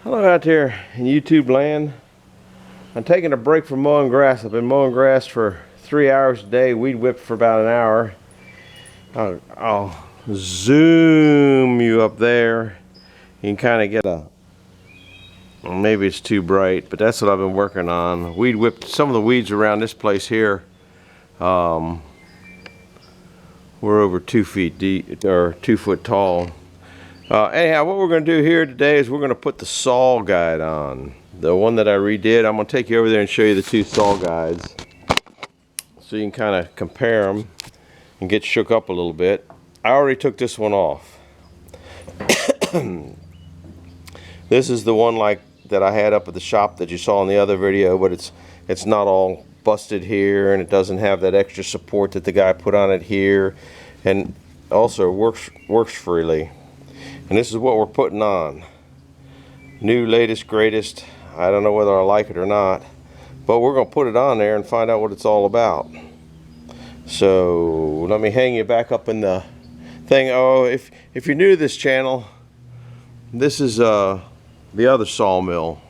Hello out there in YouTube land. I'm taking a break from mowing grass. I've been mowing grass for 3 hours a day, weed whipped for about an hour. I'll zoom you up there. You can kind of get a, well, maybe it's too bright, but that's what I've been working on. Weed whipped some of the weeds around this place here. We're over 2 feet deep, or 2 foot tall. Anyhow, what we're going to do here today is we're going to put the Saw Gide on. The one that I redid. I'm going to take you over there and show you the two Saw Guides, so you can kind of compare them and get shook up a little bit. I already took this one off. This is the one like that I had up at the shop that you saw in the other video, but it's not all busted here, and it doesn't have that extra support that the guy put on it here, and also works freely. And this is what we're putting on. New, latest, greatest. I don't know whether I like it or not, but we're going to put it on there and find out what it's all about. So let me hang you back up in the thing. Oh, if you're new to this channel, this is the other sawmill.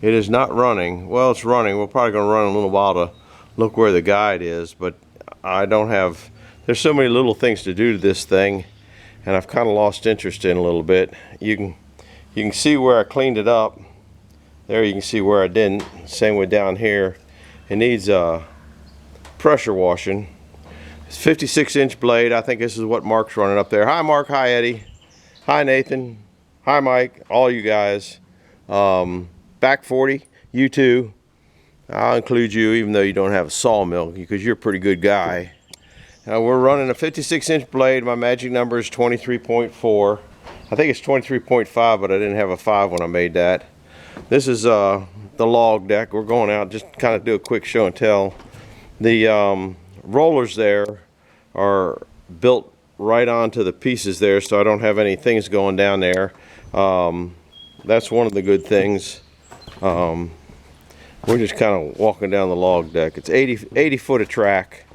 It is not running. Well, it's running. We're probably going to run a little while to look where the guide is, but I don't have, there's so many little things to do to this thing, and I've kind of lost interest in a little bit. You can see where I cleaned it up. There you can see where I didn't. Same way down here. It needs pressure washing. It's 56-inch blade. I think this is what Mark's running up there. Hi Mark, hi Eddie, hi Nathan, hi Mike, all you guys. Back 40, you too. I'll include you even though you don't have a sawmill because you're a pretty good guy. We're running a 56-inch blade. My magic number is 23.4. I think it's 23.5, but I didn't have a 5 when I made that. This is the log deck. We're going out just kind of do a quick show and tell. The rollers there are built right onto the pieces there, so I don't have any things going down there. That's one of the good things. We're just kind of walking down the log deck. It's 80 foot of track.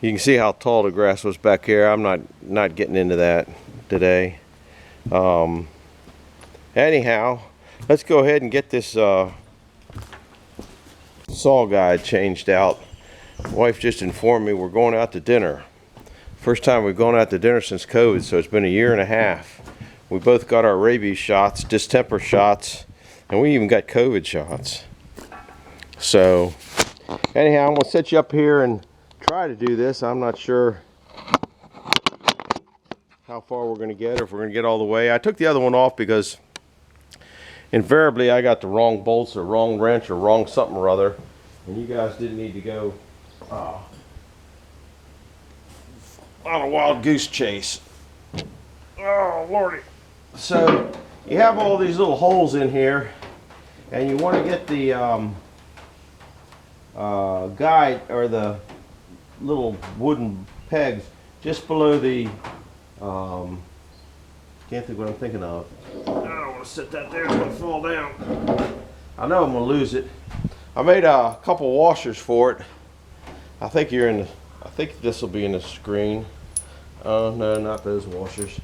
You can see how tall the grass was back here. I'm not getting into that today. Anyhow, let's go ahead and get this Saw Gide changed out. My wife just informed me we're going out to dinner. First time we've gone out to dinner since COVID, so it's been 1.5 years. We both got our rabies shots, distemper shots, and we even got COVID shots. So anyhow, I'm going to set you up here and try to do this. I'm not sure how far we're going to get, or if we're going to get all the way. I took the other one off because invariably I got the wrong bolts or wrong wrench or wrong something or other, and you guys didn't need to go on a wild goose chase. Oh lordy. So you have all these little holes in here, and you want to get the guide, or the little wooden pegs just below the can't think what I'm thinking of. I don't want to set that there, it's going to fall down. I know I'm going to lose it. I made a couple washers for it. I think this will be in the screen. Oh no, not those washers.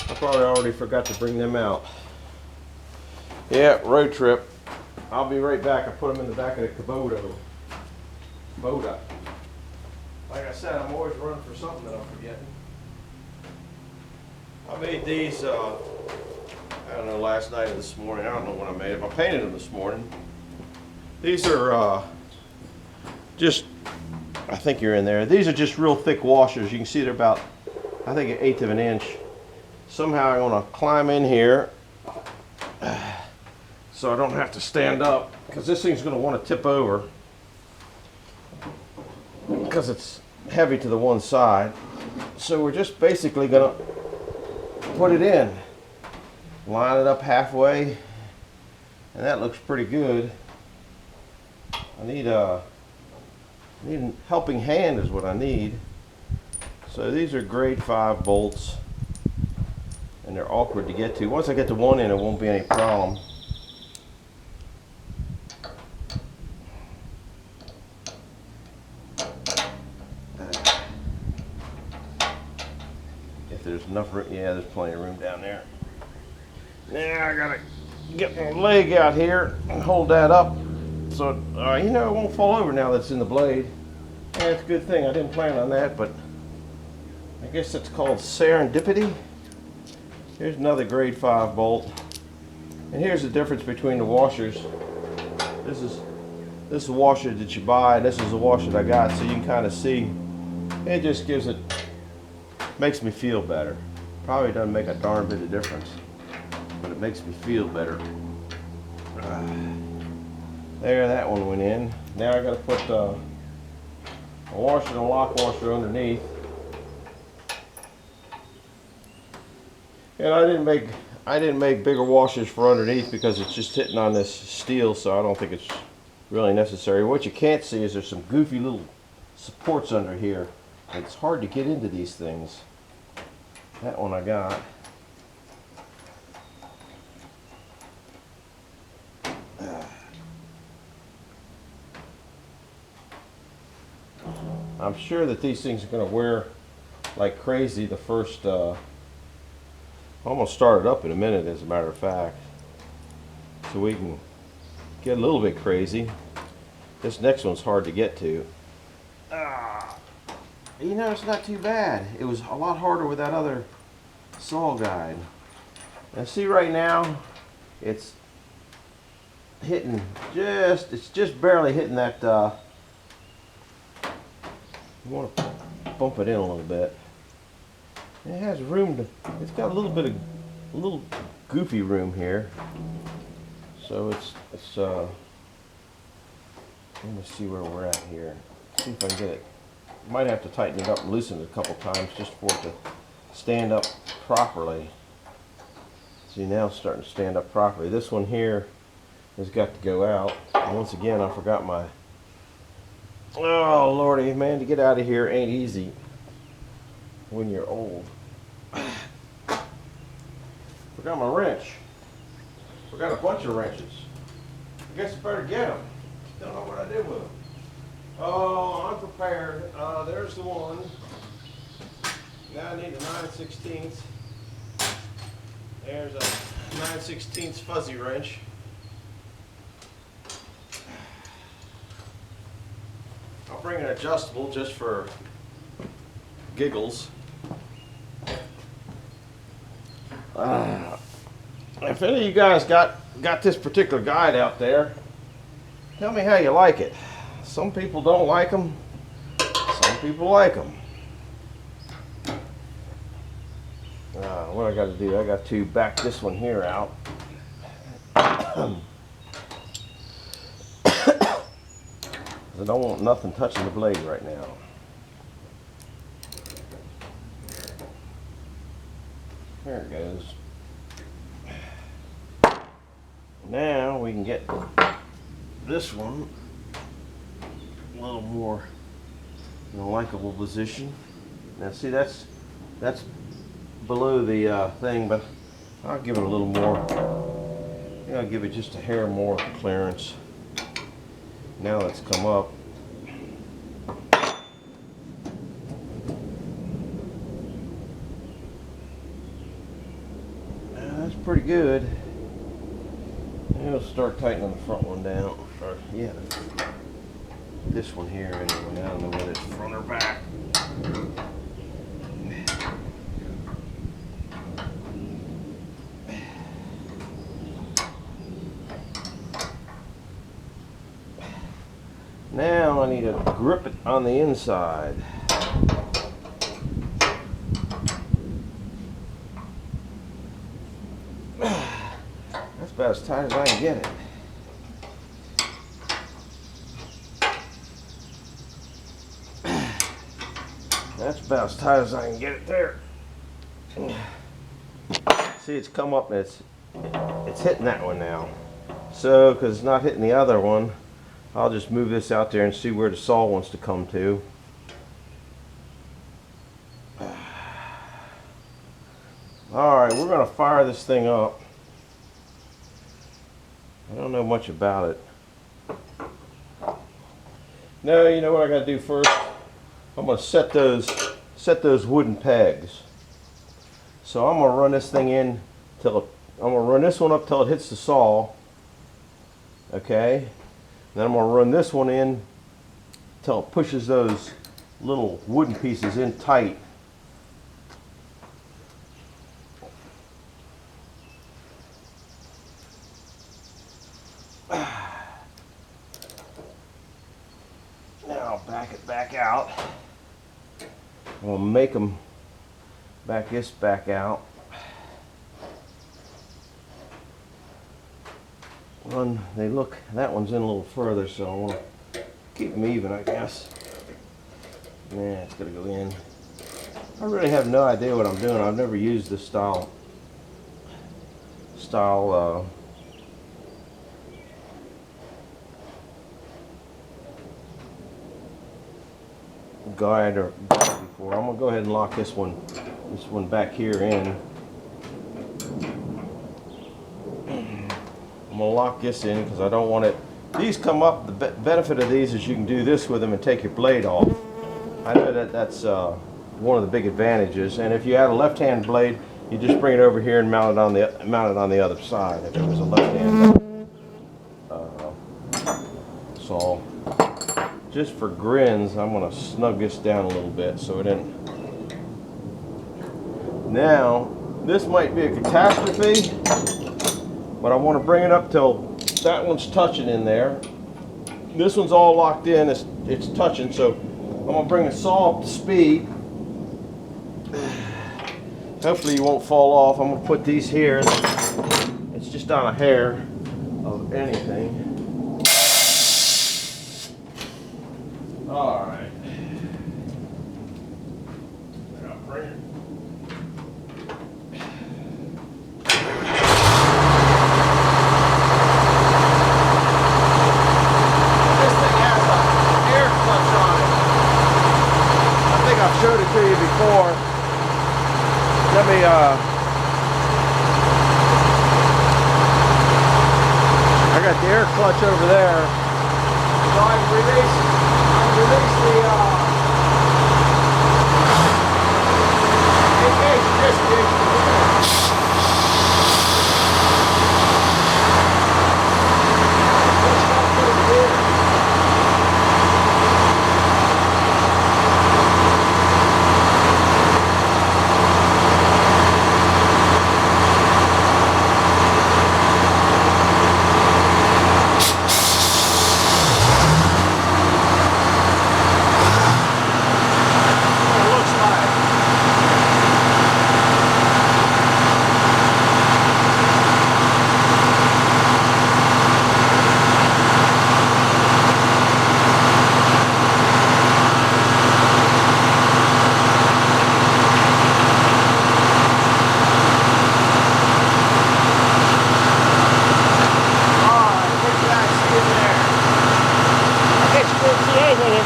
I probably already forgot to bring them out. Yeah, road trip. I'll be right back. I put them in the back of the Kubota. Like I said, I'm always running for something that I'm forgetting. I made these, I don't know, last night or this morning. I don't know when I made them. I painted them this morning. These are just, I think you're in there. These are just real thick washers. You can see they're about, I think, 1/8 of an inch. Somehow I'm going to climb in here so I don't have to stand up, because this thing's going to want to tip over because it's heavy to the one side. So we're just basically going to put it in, line it up halfway, and that looks pretty good. I need a helping hand is what I need. So these are grade 5 bolts, and they're awkward to get to. Once I get the one in, it won't be any problem. If there's enough room, yeah, there's plenty of room down there. Now I gotta get my leg out here and hold that up so you know, it won't fall over now that it's in the blade. Yeah, it's a good thing. I didn't plan on that, but I guess it's called serendipity. Here's another grade 5 bolt. And here's the difference between the washers. This is a washer that you buy, and this is the washer that I got, so you can kind of see. It just makes me feel better. Probably doesn't make a darn bit of difference, but it makes me feel better. There, that one went in. Now I got to put a washer and a lock washer underneath. And I didn't make bigger washers for underneath because it's just hitting on this steel, so I don't think it's really necessary. What you can't see is there's some goofy little supports under here. It's hard to get into these things. That one I got. I'm sure that these things are going to wear like crazy the first, I'm going to start it up in a minute, as a matter of fact, so we can get a little bit crazy. This next one's hard to get to. You know, it's not too bad. It was a lot harder with that other Saw Gide. Now see, right now it's hitting it's just barely hitting that you want to bump it in a little bit. It has room to, it's got a little goofy room here. So it's let me see where we're at here. See if I can get it. Might have to tighten it up and loosen it a couple times just for it to stand up properly. See, now it's starting to stand up properly. This one here has got to go out. And once again, I forgot my, oh lordy, man, to get out of here ain't easy when you're old. Forgot my wrench. Forgot a bunch of wrenches. I guess I better get them. Don't know what I did with them. Oh, I'm prepared. There's the one. Now I need a 9/16. There's a 9/16 fuzzy wrench. I'll bring an adjustable just for giggles. If any of you guys got this particular guide out there, tell me how you like it. Some people don't like them. Some people like them. What I got to do, I got to back this one here out. I don't want nothing touching the blade right now. There it goes. Now we can get this one a little more in a likable position. Now see, that's below the thing, but I'll give it a little more. I'll give it just a hair more clearance. Now let's come up. That's pretty good. And we'll start tightening the front one down. Or, yeah, this one here anyway. I don't know whether it's front or back. Now I need to grip it on the inside. That's about as tight as I can get it. That's about as tight as I can get it there. See, it's come up and it's hitting that one now. So, because it's not hitting the other one, I'll just move this out there and see where the saw wants to come to. Alright, we're going to fire this thing up. I don't know much about it. No, you know what I got to do first? I'm going to set those wooden pegs. So I'm going to run this thing in till I'm going to run this one up till it hits the saw. Okay. Then I'm going to run this one in till it pushes those little wooden pieces in tight. Now back it back out. I'm going to make them back this back out. They look, that one's in a little further, so I want to keep them even, I guess. Yeah, it's going to go in. I really have no idea what I'm doing. I've never used this style guide or before. I'm going to go ahead and lock this one back here in. I'm going to lock this in because I don't want it. These come up, the benefit of these is you can do this with them and take your blade off. I know that's one of the big advantages. And if you had a left-hand blade, you just bring it over here and mount it on the other side. If it was a left-hand saw. Just for grins, I'm going to snug this down a little bit so it didn't. Now, this might be a catastrophe, but I want to bring it up till that one's touching in there. This one's all locked in, it's touching, so I'm going to bring the saw up to speed. Hopefully you won't fall off. I'm going to put these here. It's just on a hair of anything. All right. I'll bring it. This thing has an air clutch on it. I think I've showed it to you before. Let me I got the air clutch over there. So I can release the in case this digs.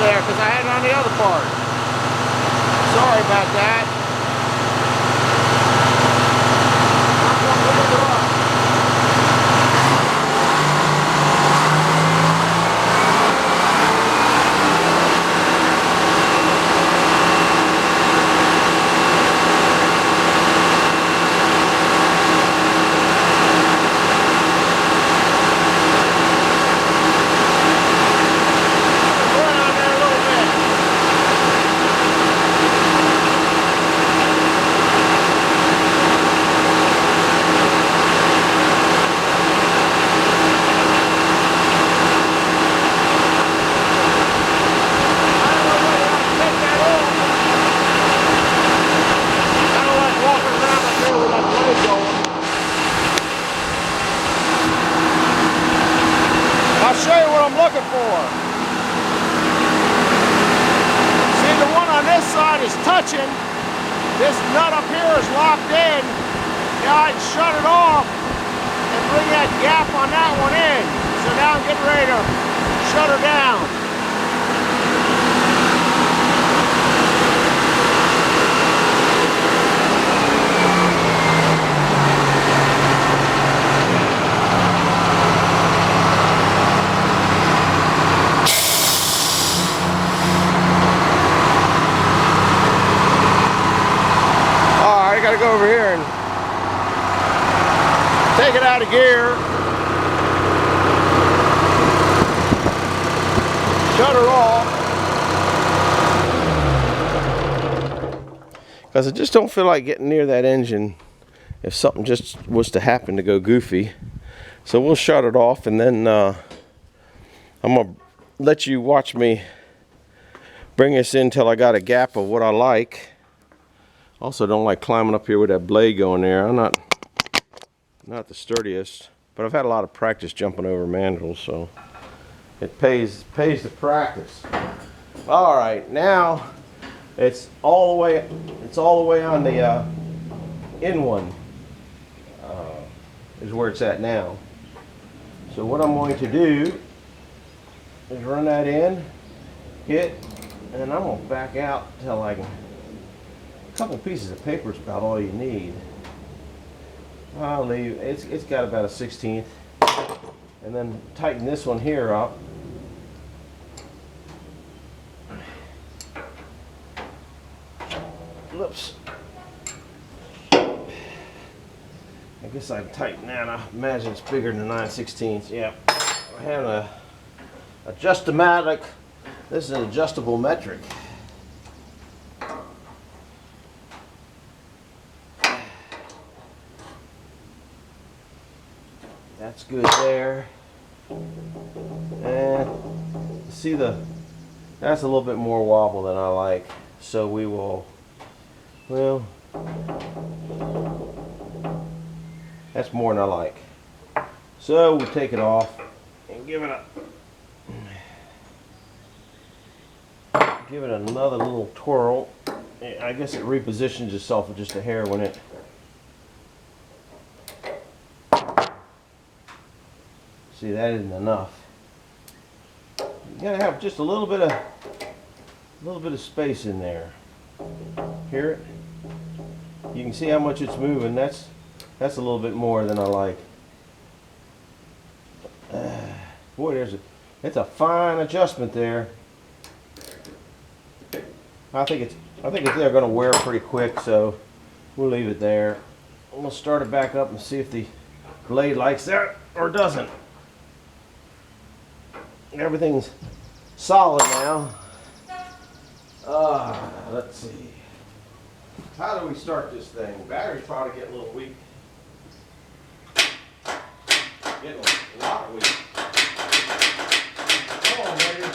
Because I had it on the other part. Sorry about that. I'll show you what I'm looking for. See, the one on this side is touching. This nut up here is locked in. Now I can shut it off and bring that gap on that one in. So now I'm getting ready to shut her down. I gotta go over here and out of gear. Shut her off. Because I just don't feel like getting near that engine if something just was to happen to go goofy. So we'll shut it off, and then I'm going to let you watch me bring this in till I got a gap of what I like. Also don't like climbing up here with that blade going there. I'm not the sturdiest, but I've had a lot of practice jumping over mandrels, so it pays to practice. All right, now it's all the way on the in one is where it's at now. So what I'm going to do is run that in, hit, and then I'm going to back out till I can. A couple pieces of paper is about all you need. I'll leave, it's got about a 1/16, and then tighten this one here up. Whoops. I guess I can tighten that. I imagine it's bigger than 9/16. Yeah. I have a adjustomatic. This is an adjustable metric. That's good there. And see that's a little bit more wobble than I like. So we will, well, that's more than I like. So we'll take it off and give it another little twirl. I guess it repositions itself just a hair when it. See, that isn't enough. You gotta have just a little bit of space in there. Hear it? You can see how much it's moving. That's a little bit more than I like. Boy, it's a fine adjustment there. I think they're going to wear pretty quick, so we'll leave it there. I'm going to start it back up and see if the blade likes that or doesn't. Everything's solid now. Let's see. How do we start this thing? Battery's probably getting a little weak. Getting a lot weak. Come on, baby.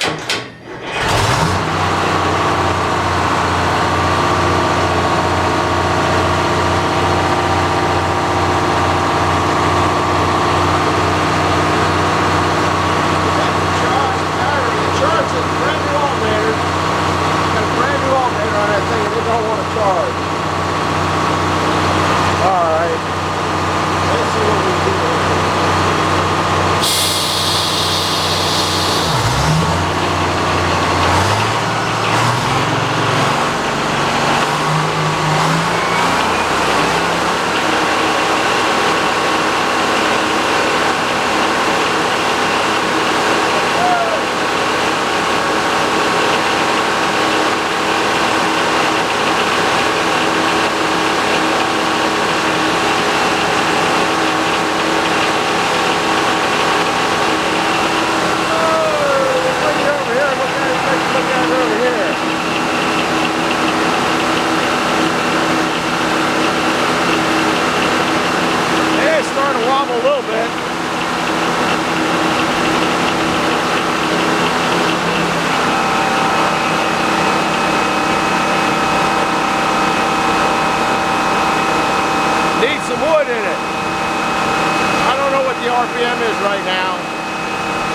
RPM is right now.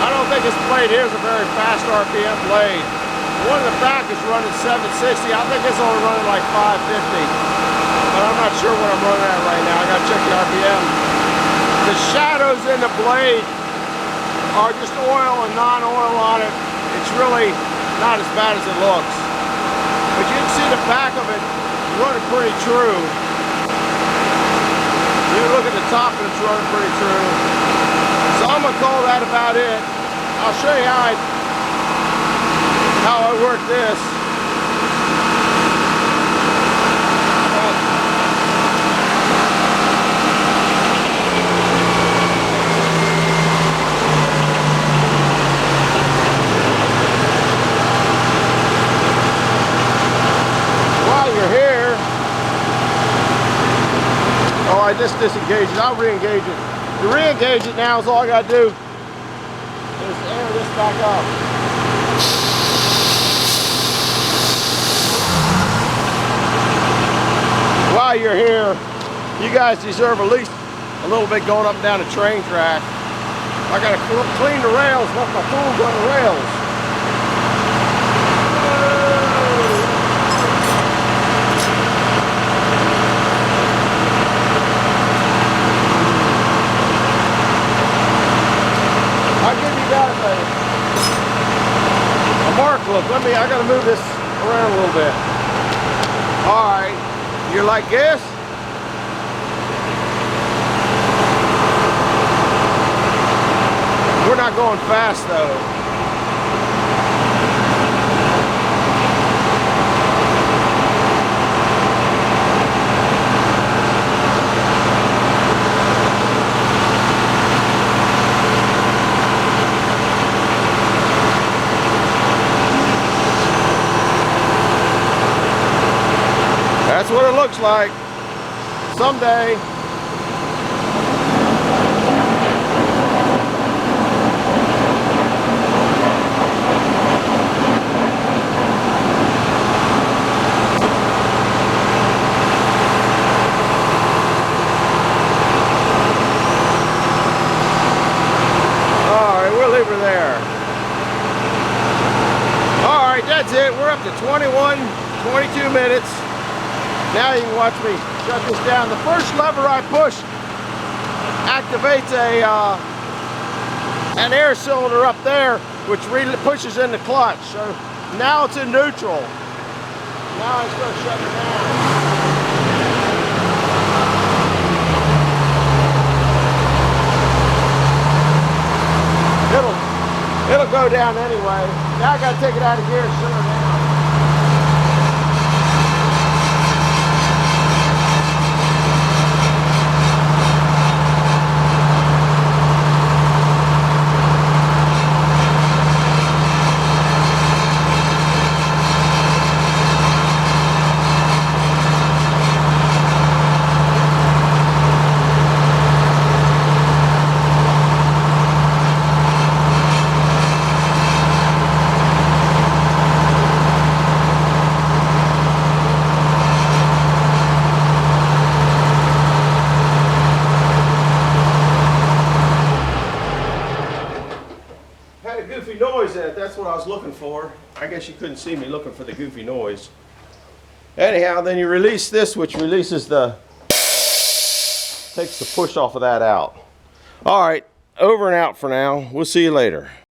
I don't think this blade here is a very fast RPM blade. The one in the back is running 760. I think it's only running like 550. But I'm not sure what I'm running at right now. I gotta check the RPM. The shadows in the blade are just oil and non-oil on it. It's really not as bad as it looks. But you can see the back of it running pretty true. You look at the top and it's running pretty true. So I'm gonna call that about it. I'll show you how I work this. just disengage it. I'll re-engage it. To re-engage it now is all I gotta do is air this back up. While you're here, you guys deserve at least a little bit going up and down the train track. I gotta clean the rails, left my tools on the rails. I'll give you guys a mark look. I gotta move this around a little bit. All right, you're like this. We're not going fast though. That's what it looks like someday. We'll leave her there. All right, that's it. We're up to 21, 22 minutes. Now you can watch me shut this down. The first lever I push activates an air cylinder up there, which really pushes in the clutch. So now it's in neutral. Now I start shutting it down. It'll go down anyway. Now I gotta take it out of gear and shut her down. Goofy noise in it. That's what I was looking for. I guess you couldn't see me looking for the goofy noise. Anyhow, then you release this, which releases takes the push off of that out. All right, over and out for now. We'll see you later.